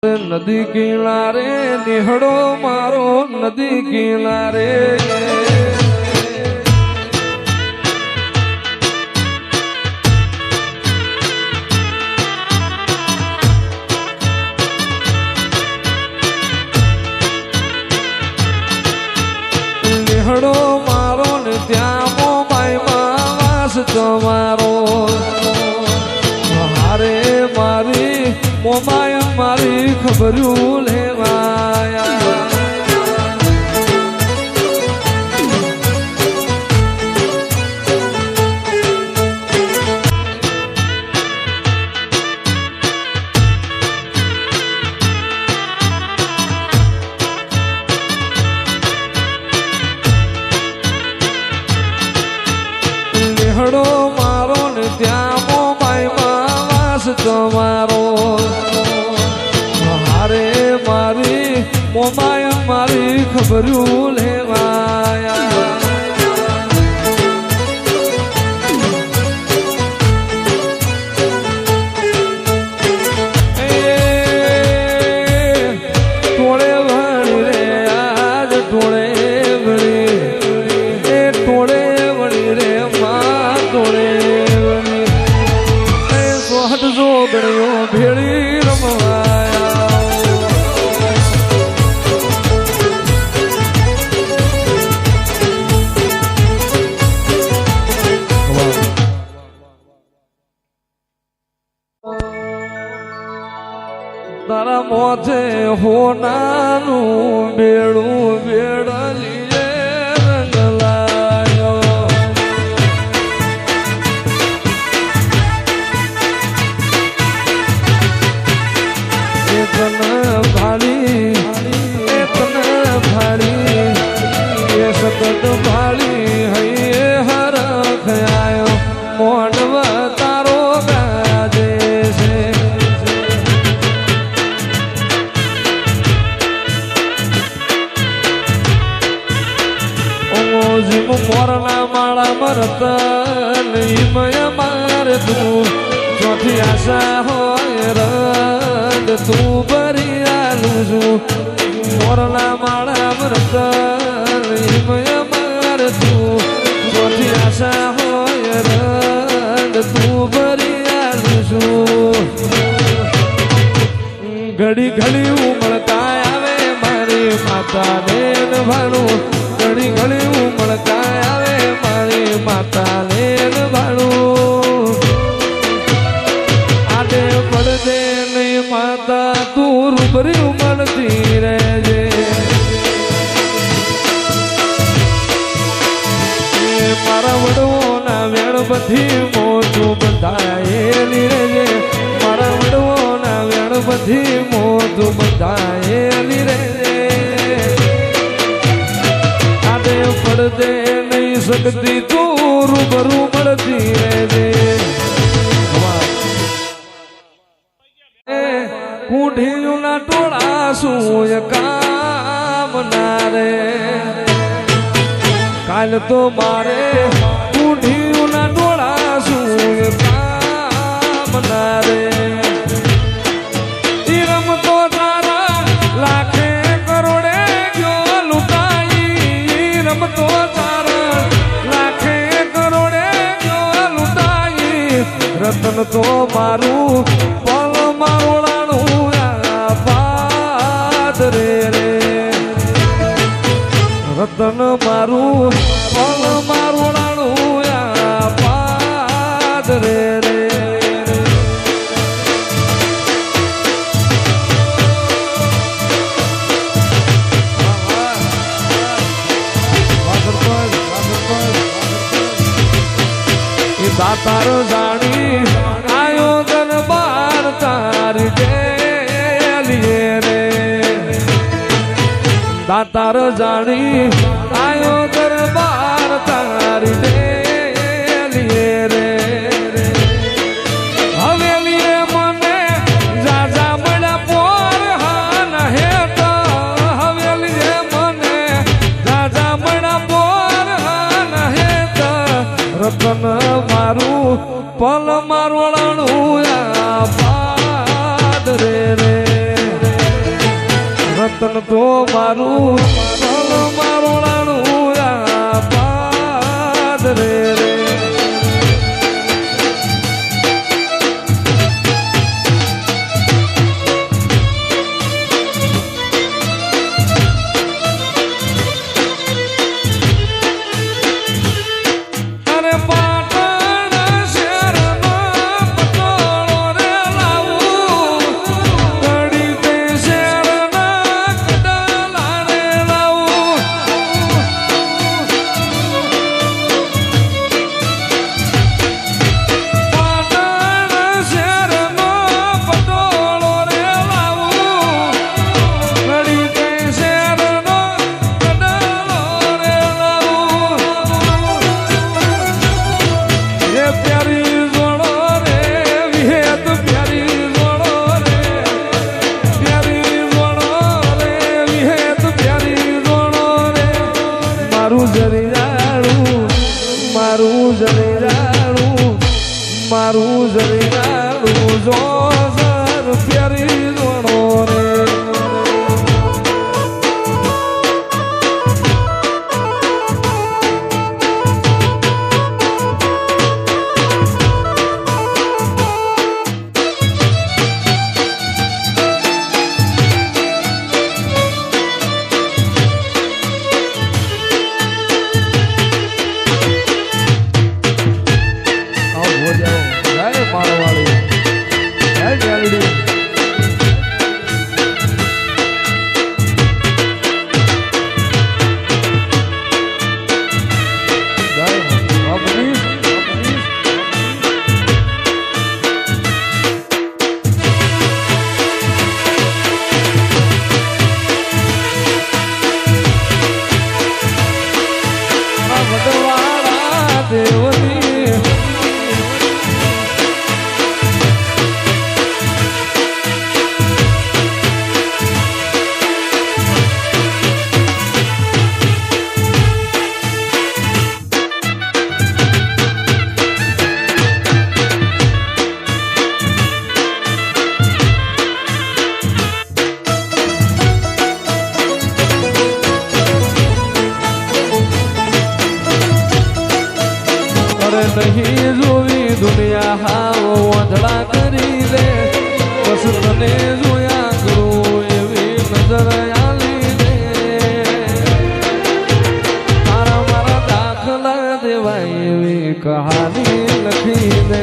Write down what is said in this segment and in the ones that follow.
નદી કિનારે નિહળો મારો નદી કિનારે નિહળો મારો ને ત્યાં મોબાઈમાં વાસ તમારો હારે મારી મોબાઈ મારી ખબરું લેવાયા નિહળો મારો ને ત્યાં મોબાઈમાં વાસ તમારો હારે મારી મોમાય મારી ખબરું લેવાયા ટોળે વળી રે આજ ટોળે વળી એ ટોળે વળી રે માં ટોળે વળી એ સોહટ જો ગણ્યો ભેળી રમવાયા તારા મોથે હોનાનું બેડું બેડલીએ રંગ લાયો એ તને ભાળી એ તને ભાળી એ સતત ભાળી હૈયે હરખ આયો મોડવ તારો ગાજે છે જીવ મોરના માળા મરતન ઈમય મારે તું ચોથી આશા હોય રદ તું ભરી આલું છું મોરના માળા મરતન ઈમય મારે તું ચોથી આશા હોય રદ તું ભરી આલું છું ઘડી ઘડી ઉમળકા આવે મારી માતાને ભાણું ઘડી ઘડી ઉમળકા આવે મારી માતાને ભાણું આડે પડદે નહીં માતા તું રૂબરી ઉમળતી રહેજે મારા વડવોના વેણ બધી મોજું બંધાયેલી રહેજે મારા વડવોના વેણ બધી મોજું બંધાયેલી રહેજે પડદે નહીં શકતી તું રૂબરૂ મળતી રહેજે કુંઢીના ટોળા શું કામ ના રે કાલ તો મારે કુંઢીના ટોળા શું કામ ના રે રમતો તારા લાખે કરોડે ગયો લૂંટાઈ રમતો તારા લાખે કરોડે ગયો લૂંટાઈ રતન તો મારું પલ મારોડાનું પાદ રે રે રતન મારું પલ મારોડાનું પાદ રે રે દાતાર જાણી આયો દરબાર તારી ડેલીએ રે દાતાર જાણી આયો દરબાર તારી ડેલીએ રે હવેલીએ મને જાજા મળ્યા પોર હાન હેત હવેલીએ મને જાજા મળ્યા પોર હાન હેત રતન મારું પલ મારવાળાનું પાદ રે રે તન તો મારું મારું રાણું પાદ રે રે મારું જરીનારું જો સર પ્યારી જોણો રે નહીં જોવી દુનિયા હાવ વાંધળા કરી દે બસ તને જોયા કરું એવી નજર આલી દે તારા મારા દાખલા દેવાય એવી કહાની લખી દે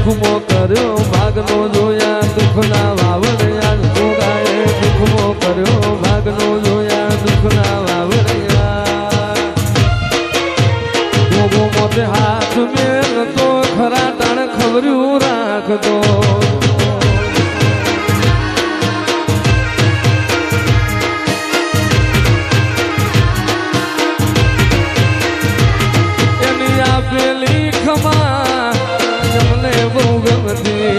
દુઃખમો કર્યો ભાગનો જોયા દુઃખના વાવડ્યા ગોગાએ દુઃખમો કર્યો ભાગનો જોયા દુઃખના વાવડ્યા ગોગો મોતે હાથ મેલ તો ખરા ટાણ ખબર્યું રાખતો એની આપેલી ખમા જમને બહુ ગમતી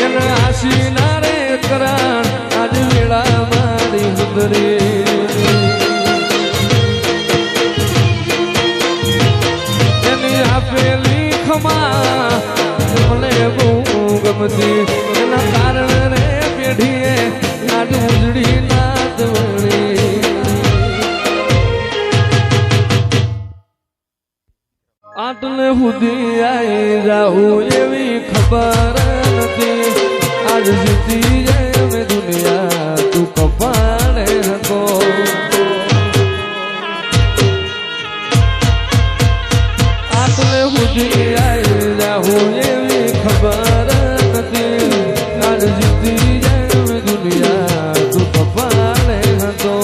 એને આશી ના રે કરાણ આજ વેળા મારી સુંદરી એની આપેલી ખમા જમને બહુ ગમતી એના કારણે રે પેઢીએ આજ ઉજળી નાદ વળી આટલે સુધી આવી જાઉં એવી ખબર નથી આજ જીતી જાય મેં દુનિયા તું કપાળે હતો આટલે સુધી આવી જાઉં એવી ખબર નથી આજ જીતી જાય મેં દુનિયા તું કપાળે હતો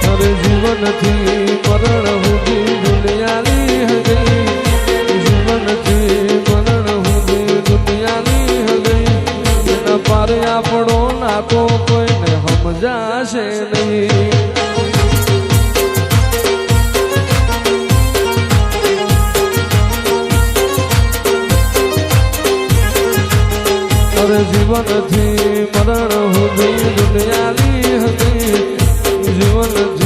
હવે જીવનથી મરણ સુધી દુનિયાની હગઈ જીવનથી મરણ સુધી દુનિયાની હગઈ એના પારે આપણો નાતો કોઈને સમજાશે નહીં અરે જીવનથી મરણ સુધી દુનિયાની હતી જીવન